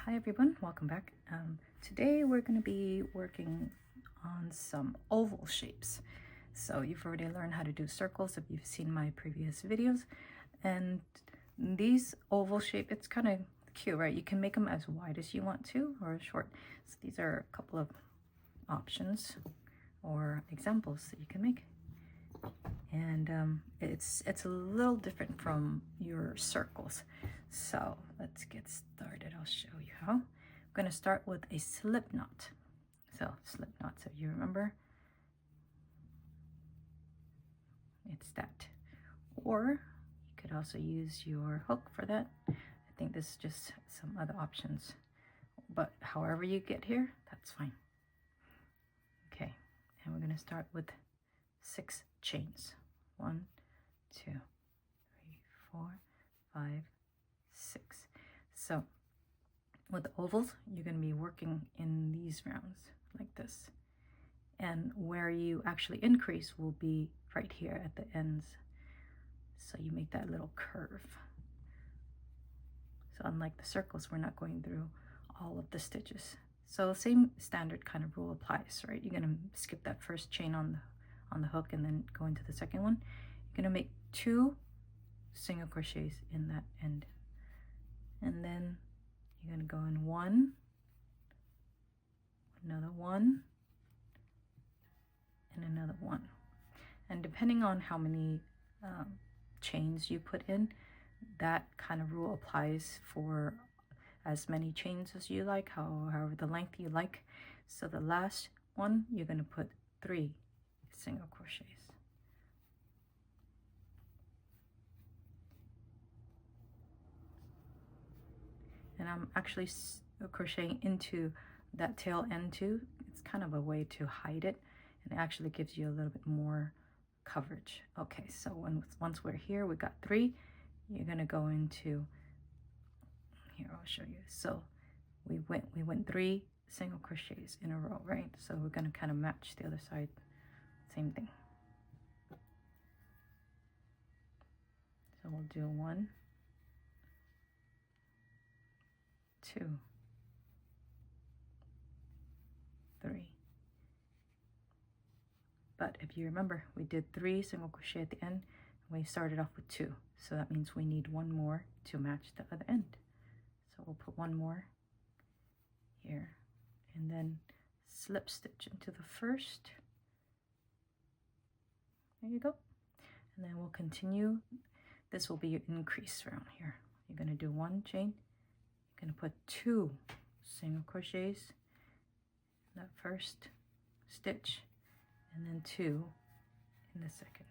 Hi everyone, welcome back. Today we're going to be working on some oval shapes. So you've already learned how to do circles if you've seen my previous videos, and these oval shape, it's kind of cute, right? You can make them as wide as you want to or short. So these are a couple of options or examples that you can make, and it's a little different from your circles. So let's get started. I'll show you how. I'm going to start with a slip knot. So slip knots, if you remember, it's that. Or you could also use your hook for that. I think this is just some other options, but however you get here, that's fine. Okay, and we're going to start with 6 chains. 1, 2, 3, 4, 5, 6. So with ovals, you're going to be working in these rounds like this, and where you actually increase will be right here at the ends. So you make that little curve. So unlike the circles, we're not going through all of the stitches. So the same standard kind of rule applies, right? You're going to skip that first chain on the hook and then go into the second one. You're going to make 2 single crochets in that end, and then you're going to go in 1, another 1, and another 1. And depending on how many chains you put in, that kind of rule applies for as many chains as you like, however the length you like. So the last one, you're going to put 3 single crochets. And I'm actually crocheting into that tail end too. It's kind of a way to hide it, and it actually gives you a little bit more coverage. Okay, so once we're here, we got 3. You're gonna go into here. I'll show you. So we went 3 single crochets in a row, right? So we're gonna kind of match the other side. Same thing. So we'll do 1, 2, 3. But if you remember, we did 3 single crochet at the end, and we started off with 2. So that means we need 1 more to match the other end. So we'll put 1 more here, and then slip stitch into the first. There you go. And then we'll continue. This will be your increase round here. You're going to do 1 chain. You're going to put 2 single crochets in that first stitch, and then 2 in the second.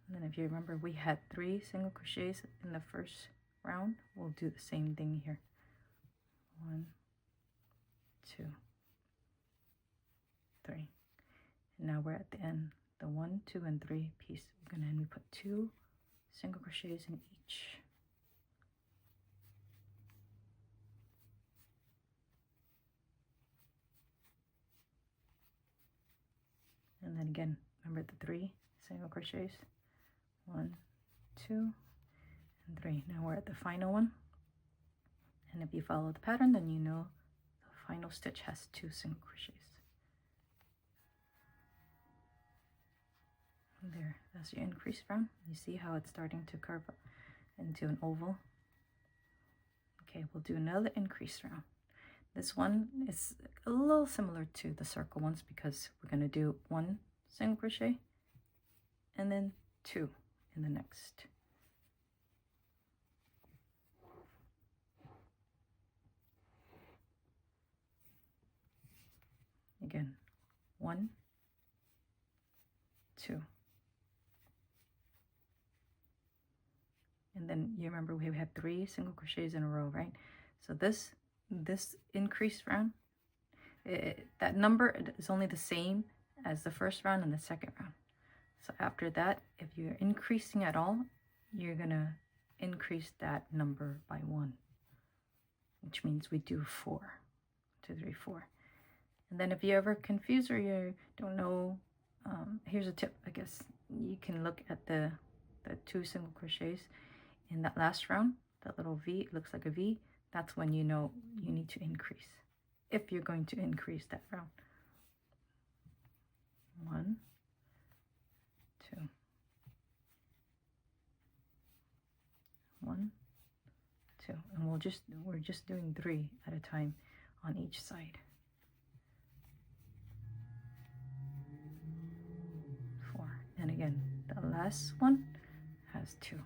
And then if you remember, we had 3 single crochets in the first round. We'll do the same thing here. 1, 2, 3. And now we're at the end, the 1, 2, and 3 piece. We're going to put 2 single crochets in each. And then again, remember the 3 single crochets. 1, 2, and 3. Now we're at the final one. And if you follow the pattern, then you know the final stitch has 2 single crochets. And there, that's your increase round. You see how it's starting to curve up into an oval. Okay, we'll do another increase round. This one is a little similar to the circle ones because we're going to do 1 single crochet and then 2 in the next. Again, 1, 2. And then you remember we had 3 single crochets in a row, right? So this increase round, that number is only the same as the first round and the second round. So after that, if you're increasing at all, you're gonna increase that number by 1, which means we do 4. 2, 3, 4. And then if you're ever confused or you don't know, here's a tip, I guess. You can look at the 2 single crochets in that last round. That little V, it looks like a V. that's when you know you need to increase, if you're going to increase that round. 1, 2, 1, 2, and we're just doing 3 at a time on each side. 4, and again the last one has 2.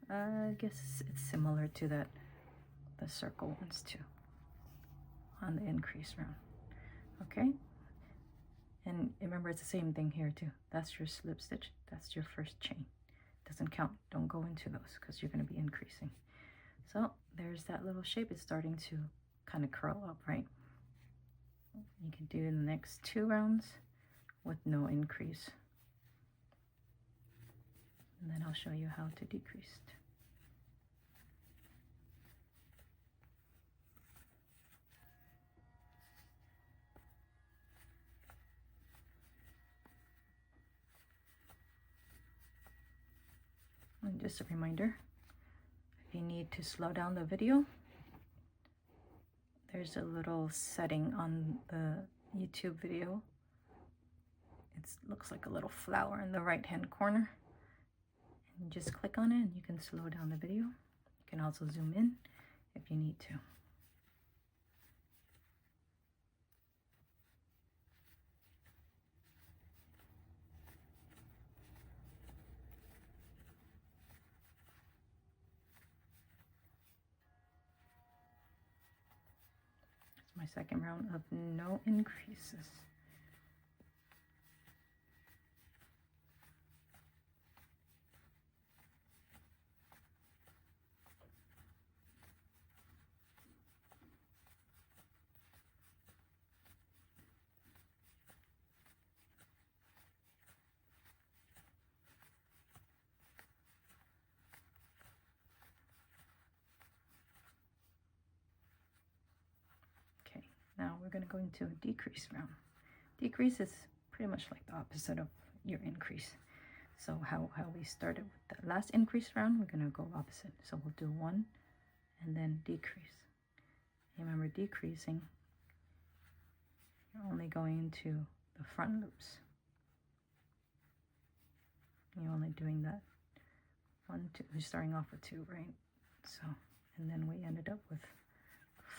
I guess it's similar to the circle ones too on the increase round. Okay, and remember it's the same thing here too. That's your slip stitch, that's your first chain. Doesn't count, don't go into those because you're going to be increasing. So there's that little shape. It's starting to kind of curl up, right? You can do the next 2 rounds with no increase, and then I'll show you how to decrease. And just a reminder, if you need to slow down the video, there's a little setting on the YouTube video. It looks like a little flower in the right hand corner. And just click on it and you can slow down the video. You can also zoom in if you need to. My second round of no increases. Now we're going to go into a decrease round. Decrease is pretty much like the opposite of your increase. So how we started with the last increase round, we're going to go opposite. So we'll do 1 and then decrease. Remember, decreasing, you're only going into the front loops. You're only doing that 1, 2. We're starting off with 2, right? So, and then we ended up with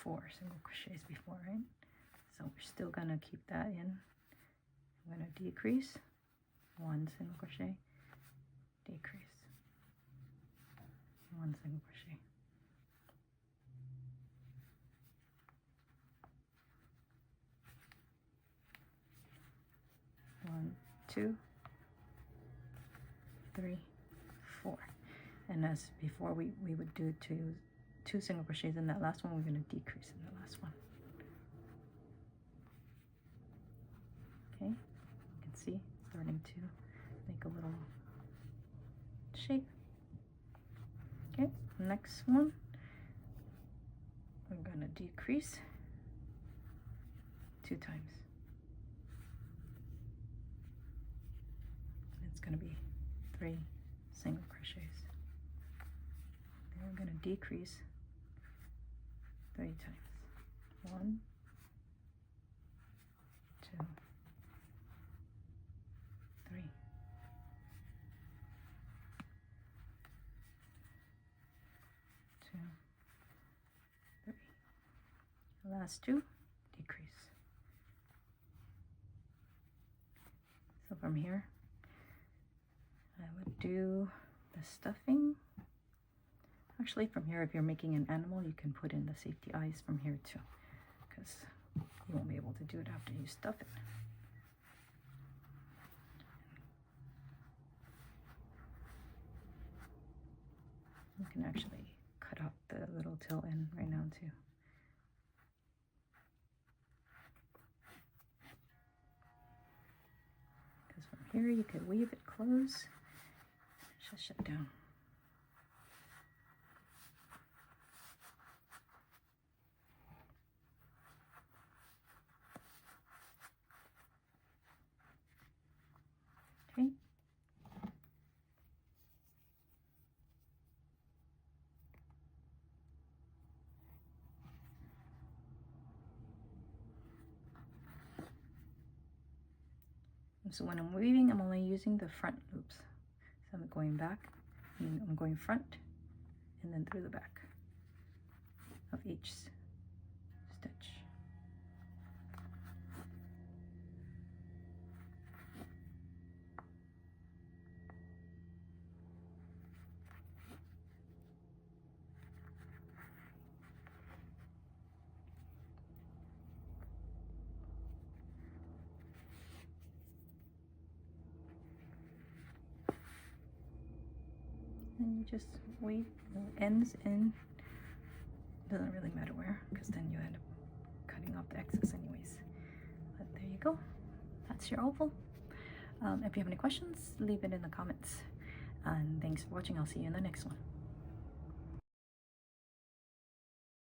4 single crochets before, right? So we're still gonna keep that in. I'm gonna decrease 1 single crochet, decrease 1 single crochet, 1, 2, 3, 4, and as before we would do two single crochets in that last one. We're going to decrease in the last one. Okay, you can see starting to make a little shape. Okay, next one, we're going to decrease 2 times. It's going to be 3 single crochets. Then we're going to decrease 3 times. 1, 2, 3. The last 2, decrease. So from here, I would do the stuffing. Actually, from here, if you're making an animal, you can put in the safety eyes from here too, because you won't be able to do it after you stuff it. You can actually cut off the little tail end right now too. Because from here, you could weave it close. Just shut down. Okay. So when I'm weaving, I'm only using the front loops. So I'm going back, and I'm going front, and then through the back of each stitch. And you just weave the ends in. Doesn't really matter where, because then you end up cutting off the excess anyways. But there you go. That's your oval. If you have any questions, leave it in the comments. And thanks for watching. I'll see you in the next one.